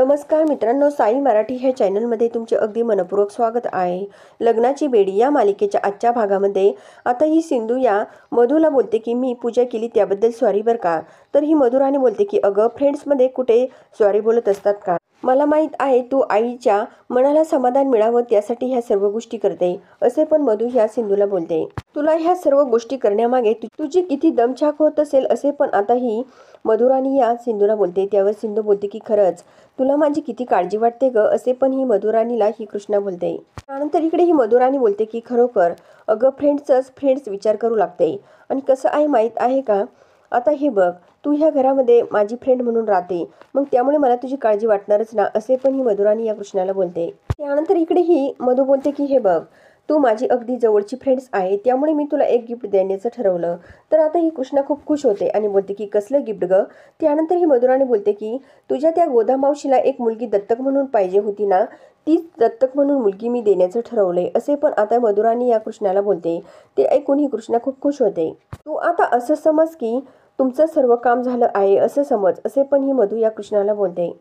नमस्कार मित्रांनो, साई मराठी ह्या चॅनलमध्ये तुमचे अगदी मनपूर्वक स्वागत आहे। लग्नाची बेडी या मालिकेच्या आजच्या भागामध्ये आता ही सिंधू या मधूला बोलते की मी पूजा केली त्याबद्दल सॉरी बरं का। तर ही मधुराणी बोलते की अगं फ्रेंड्समध्ये कुठे सॉरी बोलत असतात का? मला माहित आहे तू आईच्या मनाला समाधान मिळावं त्यासाठी ह्या सर्व गोष्टी करते, असे पण मधू ह्या सिंधूला बोलते। तुला ह्या सर्व गोष्टी करण्यामागे तुझी किती दमछाक होत असेल, असे पण आता ही मधुराणी या सिंधूला बोलते। त्यावर सिंधू बोलते की खरंच तुला माझी किती काळजी वाटते ग, असे पण ही मधुराणीला ही कृष्णा बोलते। त्यानंतर इकडे ही मधुराणी बोलते की खरोखर अगं फ्रेंड्स विचार करू लागते। आणि कसं आहे माहीत आहे का, आता हे बघ तू ह्या घरामध्ये माझी फ्रेंड म्हणून राहते, मग त्यामुळे मला तुझी काळजी वाटणारच ना, असे पण ही मधुराणी या कृष्णाला बोलते। त्यानंतर इकडे ही मधू बोलते की हे बघ तू माझी अगदी जवळची फ्रेंड्स आहे, त्यामुळे मी तुला एक गिफ्ट देण्याचं ठरवलं। तर आता ही कृष्णा खूप खुश होते आणि बोलते की कसलं गिफ्ट ग? त्यानंतर ही मधुराणी बोलते की तुझ्या त्या गोदामावशीला एक मुलगी दत्तक म्हणून पाहिजे होती ना, तीच दत्तक म्हणून मुलगी मी देण्याचं ठरवलंय, असे पण आता मधुराणी या कृष्णाला बोलते। ते ऐकून ही कृष्णा खूप खुश होते। तू आता असं समज की तुमचं सर्व काम झालं आहे असं समज, असे पण ही मधू या कृष्णाला बोलते।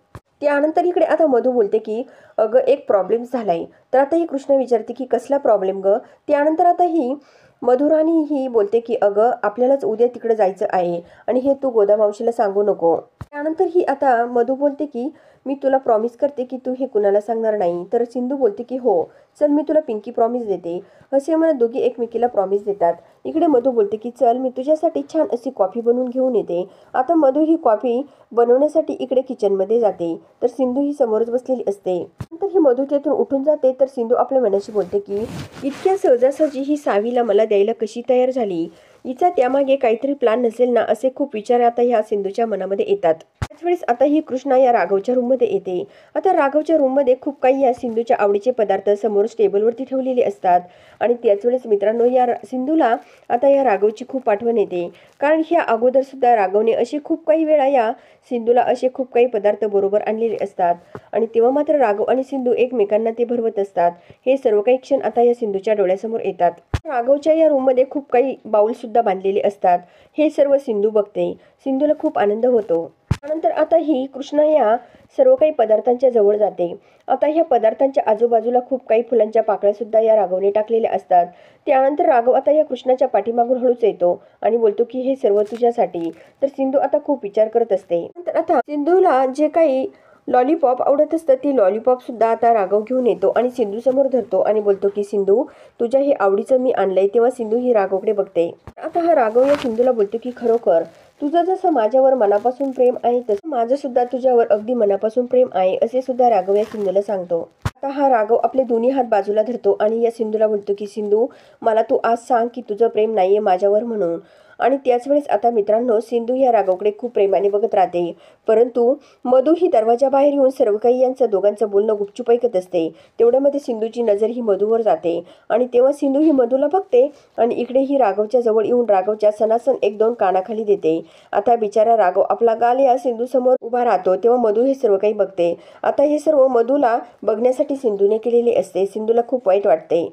त्यानंतर इकडे आता मधू बोलते की अगं एक प्रॉब्लेम झालाय। तर आता ही कृष्णा विचारते की कसला प्रॉब्लेम ग? त्यानंतर आता ही मधुराणी ही बोलते की अगं आपल्यालाच उद्या तिकडे जायचं आहे आणि हे तू गोदामावशीला सांगू नको। त्यानंतर ही आता मधू बोलते की मी तुला प्रॉमिस करते की तू हे कुणाला सांगणार नाही। तर सिंधू बोलते की हो चल मी तुला पिंकी प्रॉमिस देते, असे म्हणत दोघी एकमेकीला प्रॉमिस देतात। इकडे मधू बोलते की चल मी तुझ्यासाठी छान अशी कॉफी बनवून घेऊन येते। आता मधू ही कॉफी बनवण्यासाठी इकडे किचनमध्ये जाते, तर सिंधू ही समोरच बसलेली असते। नंतर ही मधू तेथून उठून जाते, तर सिंधू आपल्या मनाशी बोलते की इतक्या सहजासहजी ही सावीला मला द्यायला कशी तयार झाली, हिचा त्यामागे काहीतरी प्लॅन नसेल ना, असे खूप विचार आता ह्या सिंधूच्या मनामध्ये येतात। त्याच वेळेस आता ही कृष्णा या राघवच्या रूममध्ये येते। आता राघवच्या रूममध्ये खूप काही या सिंधूच्या आवडीचे पदार्थ समोर टेबलवरती ठेवलेले असतात। आणि त्याच वेळेस मित्रांनो या सिंधूला आता या राघवची खूप आठवण येते, कारण ह्या अगोदर सुद्धा राघवने असे खूप काही वेळा या सिंधूला असे खूप काही पदार्थ बरोबर आणलेले असतात आणि तेव्हा मात्र राघव आणि सिंधू एकमेकांना ते भरवत असतात। हे सर्व काही क्षण आता या सिंधूच्या डोळ्यासमोर येतात। राघवच्या या रूममध्ये खूप काही बाउल सुद्धा बांधलेले असतात। हे सर्व सिंधू बघते, सिंधूला खूप आनंद होतो। त्यानंतर आता ही कृष्णा या सर्व काही पदार्थांच्या जवळ जाते। आता ह्या पदार्थांच्या आजूबाजूला खूप काही फुलांच्या पाकळ्या सुद्धा या राघवने टाकलेल्या असतात। त्यानंतर राघव आता या कृष्णाच्या पाठीमागून हळूच येतो आणि बोलतो की हे सर्व तुझ्यासाठी। तर सिंधू आता खूप विचार करत असते। नंतर आता सिंधूला जे काही लॉलीपॉप आवडत असतं ती लॉलीपॉप सुद्धा आता राघव घेऊन येतो आणि सिंधू समोर धरतो आणि बोलतो की सिंधू तुझ्या हे आवडीचं मी आणलंय। तेव्हा सिंधू ही राघवकडे बघते। आता हा राघव या सिंधूला बोलतो की खरोखर तुझं जसं माझ्यावर मनापासून प्रेम आहे तसं माझं सुद्धा तुझ्यावर अगदी मनापासून प्रेम आहे, असे सुद्धा राघव या सिंधूला सांगतो। आता हा राघव आपले दोन्ही हात बाजूला धरतो आणि या सिंधूला बोलतो की सिंधू मला तू आज सांग की तुझं प्रेम नाहीये माझ्यावर म्हणून। आणि त्याच वेळेस आता मित्रांनो सिंधू या राघवकडे खूप प्रेमाने बघत राहते, परंतु मधू ही दरवाजाबाहेर येऊन सर्व काही यांचं दोघांचं बोलणं गुपचूप ऐकत असते। तेवढ्यामध्ये सिंधूची नजर ही मधूवर जाते आणि तेव्हा सिंधू ही मधूला बघते आणि इकडे ही राघवच्या जवळ येऊन राघवच्या सणासन एक दोन कानाखाली देते। आता बिचारा राघव आपला गाल या सिंधू समोर उभा राहतो, तेव्हा मधू हे सर्व काही बघते। आता हे सर्व मधूला बघण्यासाठी सिंधूने केलेले असते। सिंधूला खूप वाईट वाटते।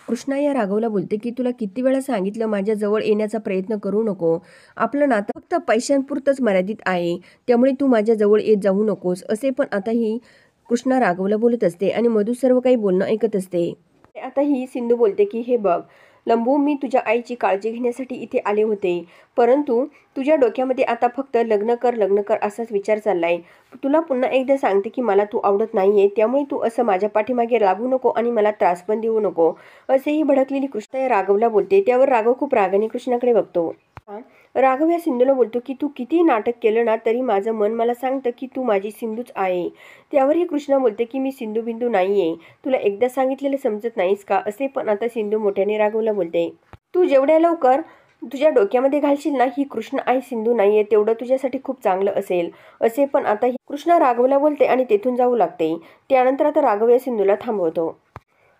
कृष्णा या राघवला बोलते की तुला किती वेळा सांगितलं माझ्या जवळ येण्याचा प्रयत्न करू नको, आपलं नातं फक्त पैशांपुरतंच मर्यादित आहे, त्यामुळे तू माझ्या जवळ येत जाऊ नकोस, असे पण आता ही कृष्णा राघवला बोलत असते आणि मधू सर्व काही बोलणं ऐकत असते। आता ही सिंधू बोलते की हे बघ लंबू मी तुझ्या आईची काळजी घेण्यासाठी इथे आले होते, परंतु तुझ्या डोक्यामध्ये आता फक्त लग्न कर असाच विचार चाललाय। तुला पुन्हा एकदा सांगते की मला तू आवडत नाहीये, त्यामुळे तू असं माझ्या पाठीमागे लागू नको आणि मला त्रास पण देऊ नको, असेही भडकलेली कृष्णा या राघवला बोलते। त्यावर राघव खूप रागाने कृष्णाकडे बघतो। राघव या सिंधूला बोलतो की तू किती नाटक केलं ना तरी माझं मन मला सांगतं की तू माझी सिंधूच आहे। त्यावर ही कृष्णा बोलते की मी सिंधू बिंदू नाहीये, तुला एकदा सांगितलेलं समजत नाहीस का, असे पण आता सिंधू मोठ्याने राघवला बोलते। तू जेवढ्या लवकर तुझ्या डोक्यामध्ये घालशील ना ही कृष्णा आई सिंधू नाहीये तेवढं तुझ्यासाठी खूप चांगलं असेल, असे पण आता ही कृष्णा राघवला बोलते आणि तेथून जाऊ लागते। त्यानंतर आता राघव या सिंधूला थांबवतो।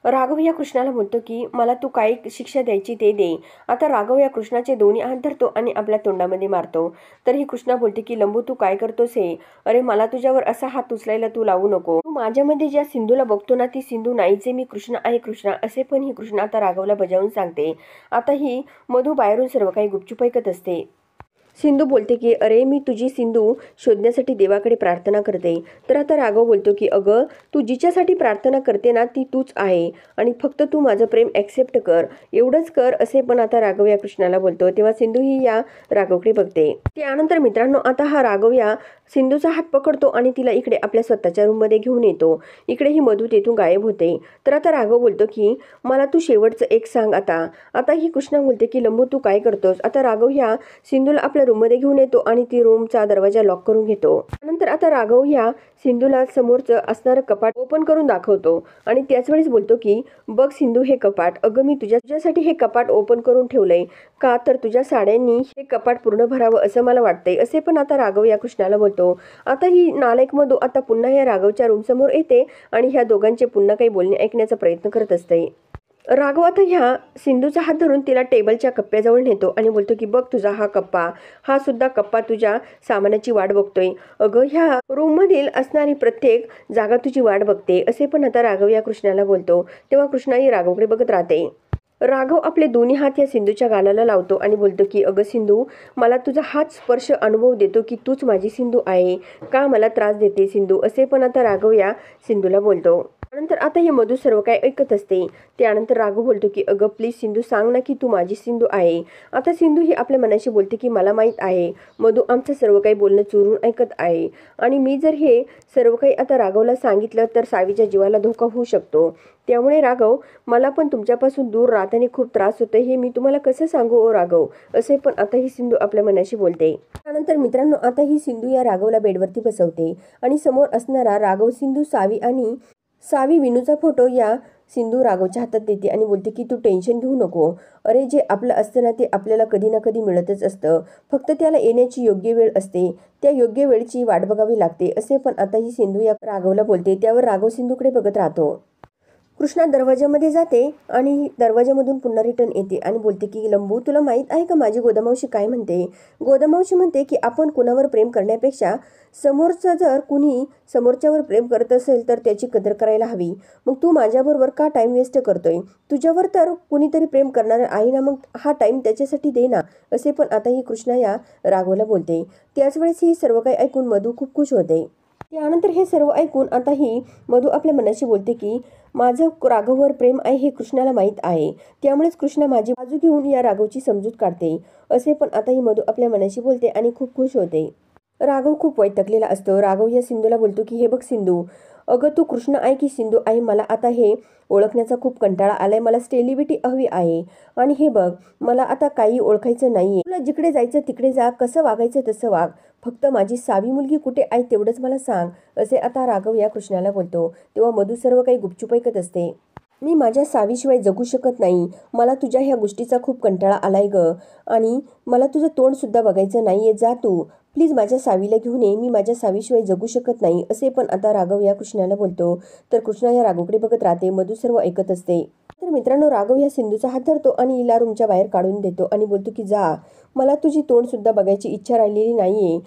राघव या कृष्णाला बोलतो की मला तू काय शिक्षा द्यायची ते दे। आता राघव या कृष्णाचे दोन्ही हात धरतो आणि आपल्या तोंडामध्ये मारतो। तर ही कृष्णा बोलते की लंबू तू काय करतोस हे, अरे मला तुझ्यावर असा हात उचलायला तू लावू नको, तू माझ्यामध्ये ज्या सिंधूला बघतो ना ती सिंधू नाहीच आहे, मी कृष्णा आहे कृष्णा, असे पण ही कृष्णा आता राघवला बजावून सांगते। आता ही मधू बाहेरून सर्व काही गुपचूप ऐकत असते। सिंधू बोलते की अरे मी तुझी सिंधू शोधण्यासाठी देवाकडे प्रार्थना करते. तर आता राघव बोलतो की अगं तू जिच्यासाठी प्रार्थना करते ना ती तूच आहे आणि फक्त तू माझं प्रेम ॲक्सेप्ट कर, एवढंच कर असे पण आता राघव या कृष्णाला बोलतो. तेव्हा सिंधू ही या राघवकडे बघते. त्यानंतर मित्रांनो आता हा राघव या सिंधूचा हात पकडतो आणि तिला इकडे आपल्या स्वतःच्या रूममध्ये घेऊन येतो. इकडे ही मधू तेथून गायब होते. तर आता राघव बोलतो की मला तू शेवटचं एक सांग आता. आता ही कृष्णा बोलते की लंबू तू काय करतोस. आता राघव ह्या सिंधूला आपल्या रूममध्ये घेऊन येतो आणि ती रूमचा दरवाजा लॉक करून घेतो. त्यानंतर आता राघव ह्या सिंधूला समोरचं असणारं कपाट ओपन करून दाखवतो आणि त्याच वेळेस बोलतो की बघ सिंधू हे कपाट, अगं मी तुझ्यासाठी हे कपाट ओपन करून ठेवलंय का तर तुझ्या साड्यांनी हे कपाट पूर्ण भरावं असं मला वाटतंय असे पण आता राघव या कृष्णाला बोलतो. आता ही नालायक मधू आता पुन्हा या राघवच्या रूम समोर येते आणि ह्या दोघांचे पुन्हा काही बोलणे ऐकण्याचा प्रयत्न करत असते. राघव आता ह्या सिंधूचा हात धरून तिला टेबलच्या कप्प्याजवळ नेतो आणि बोलतो की बघ तुझा हा कप्पा, हा सुद्धा कप्पा तुझ्या सामानाची वाट बघतोय, अगं ह्या रूम मधील असणारी प्रत्येक जागा तुझी वाट बघते असे पण आता राघव या कृष्णाला बोलतो. तेव्हा कृष्णाही राघवकडे बघत राहते. राघव आपले दोन्ही हात या सिंधूच्या गालाला लावतो आणि बोलतो की अगं सिंधू मला तुझा हाच स्पर्श अनुभव देतो की तूच माझी सिंधू आहे, का मला त्रास देते सिंधू असे पण आता राघव या सिंधूला बोलतो. त्यानंतर आता हे मधू सर्व काय ऐकत असते. त्यानंतर राघव बोलतो की अगं प्लीज सिंधू सांग ना की तू माझी सिंधू आहे. आता सिंधू ही आपल्या मनाशी बोलते की मला माहीत आहे मधू आमचं सर्व काही बोलणं चोरून ऐकत आहे आणि मी जर हे सर्व काही आता राघवला सांगितलं तर सावीच्या जीवाला धोका होऊ शकतो. त्यामुळे राघव मला पण तुमच्यापासून दूर राहताना खूप त्रास होतो, हे मी तुम्हाला कसं सांगू ओ राघव असे पण आता ही सिंधू आपल्या मनाशी बोलते. त्यानंतर मित्रांनो आता ही सिंधू या राघवला बेडवरती बसवते आणि समोर असणारा राघव सिंधू सावी विनूचा फोटो या सिंधू राघवच्या हातात देते आणि बोलते की तू टेन्शन घेऊ नको, अरे जे आपलं असतं ना ते आपल्याला कधी ना कधी मिळतच असतं, फक्त त्याला येण्याची योग्य वेळ असते, त्या योग्य वेळची वाट बघावी लागते असे पण आता ही सिंधू या राघवला बोलते. त्यावर राघव सिंधूकडे बघत राहतो. कृष्णा दरवाजामध्ये जाते आणि दरवाजामधून पुन्हा रिटर्न येते आणि बोलते की लंबू तुला माहीत आहे का माझी गोदामावशी काय म्हणते. गोदामावशी म्हणते की आपण कुणावर प्रेम करण्यापेक्षा समोरचं जर कुणी समोरच्यावर प्रेम करत असेल तर त्याची कदर करायला हवी. मग तू माझ्याबरोबर का टाइम वेस्ट करतोय, तुझ्यावर तर कुणीतरी प्रेम करणार आहे ना, मग हा टाइम त्याच्यासाठी दे ना असे पण आता ही कृष्णा या राघवला बोलते. त्याच वेळेस ही सर्व काही ऐकून मधू खूप खुश होते. त्यानंतर हे सर्व ऐकून आता ही मधू आपल्या मनाशी बोलते की माझं राघववर प्रेम आहे हे कृष्णाला माहीत आहे, त्यामुळेच कृष्णा माझी बाजू घेऊन या राघवची समजूत काढते असे पण आता ही मधू आपल्या मनाशी बोलते आणि खूप खुश होते. राघव खूप वैतागलेला असतो. राघव या सिंधूला बोलतो की हे बघ सिंधू, अगं तू कृष्ण आहे की सिंधू आहे, मला आता हे ओळखण्याचा खूप कंटाळा आलाय, मला स्टेलिबिटी हवी आहे आणि हे बघ मला आता काही ओळखायचं नाहीये, तुला जिकडे जायचं तिकडे जा, कसं वागायचं तसं वाग, फक्त माझी सावी मुलगी कुठे आहे तेवढंच मला सांग असे आता राघव या कृष्णाला बोलतो. तेव्हा मधू सर्व काही गुपचूप ऐकत असते. मी माझ्या सावीशिवाय जगू शकत नाही, मला तुझ्या ह्या गोष्टीचा खूप कंटाळा आलाय ग आणि मला तुझं तोंड सुद्धा बघायचं नाहीये, जा तू प्लीज माझ्या सावीला घेऊन ये, मी माझ्या सावीशिवाय जगू शकत नाही असे पण आता राघव या कृष्णाला बोलतो. तर कृष्णा या राघवकडे बघत राहते. मधू सर्व ऐकत असते. तर मित्रांनो राघव या सिंधूचा हात धरतो आणि हिला रूमच्या बाहेर काढून देतो आणि बोलतो की जा, मला तुझी तोंड सुद्धा बघायची इच्छा राहिलेली नाहीये,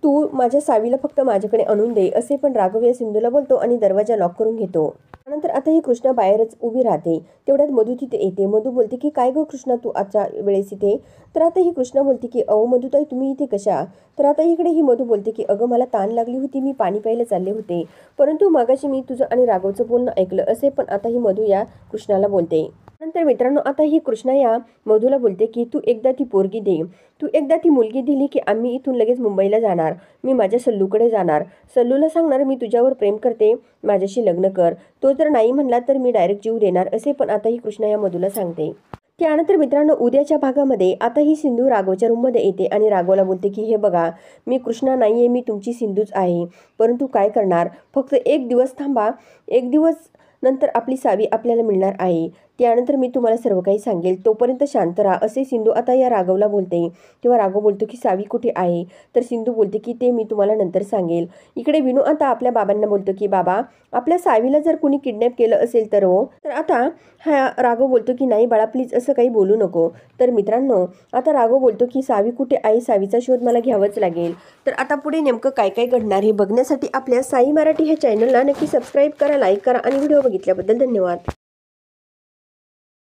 तू माझ्या सावीला फक्त माझ्याकडे आणून दे असे पण राघव या सिंधूला बोलतो आणि दरवाजा लॉक करून घेतो. त्यानंतर आता ही कृष्णा बाहेरच उभी राहते. तेवढ्यात मधू तिथे येते. मधू बोलते की काय गं कृष्णा तू आजच्या वेळेस इथे. तर आता ही कृष्णा बोलते की अहो मधुताई तुम्ही इथे कशा. तर आता इकडे ही मधू बोलते की अगं मला ताण लागली होती, मी पाणी प्यायला चालले होते, परंतु मागाशी मी तुझं आणि राघवचं बोलणं ऐकलं असे पण आता ही मधू या कृष्णाला बोलते. नंतर मित्रांनो आता ही कृष्णा या मधूला बोलते की तू एकदा ती पोरगी दे, तू एकदा ती मुलगी दिली की आम्ही इथून लगेच मुंबईला जाणार, मी माझ्या सल्लूकडे जाणार, सल्लूला सांगणार मी तुझ्यावर प्रेम करते, माझ्याशी लग्न कर, तो जर नाही म्हणला तर मी डायरेक्ट जीव देणार असे पण आता ही कृष्णा या मधूला सांगते. त्यानंतर मित्रांनो उद्याच्या भागामध्ये आता ही सिंधू राघवच्या रूममध्ये येते आणि राघवला बोलते की हे बघा मी कृष्णा नाहीये, मी तुमची सिंधूच आहे, परंतु काय करणार, फक्त एक दिवस थांबा, एक दिवस नंतर आपली सावी आपल्याला मिळणार आहे, त्यानंतर मी तुम्हाला सर्व काही सांगेल, तोपर्यंत शांत राहा असे सिंधू आता या राघवला बोलते. तेव्हा राघव बोलतो की सावी कुठे आहे. तर सिंधू बोलते की ते मी तुम्हाला नंतर सांगेल. इकडे विनू आता आपल्या बाबांना बोलतो की बाबा आपल्या सावीला जर कुणी किडनॅप केलं असेल तर हो. तर आता हा राघव बोलतो की नाही बाळा प्लीज असं काही बोलू नको. तर मित्रांनो आता राघव बोलतो की सावी कुठे आहे, सावीचा शोध मला घ्यावाच लागेल. तर आता पुढे नेमकं काय काय घडणार हे बघण्यासाठी आपल्या साई मराठी ह्या चॅनलला नक्की सबस्क्राईब करा, लाईक करा आणि व्हिडिओ बघितल्याबद्दल धन्यवाद.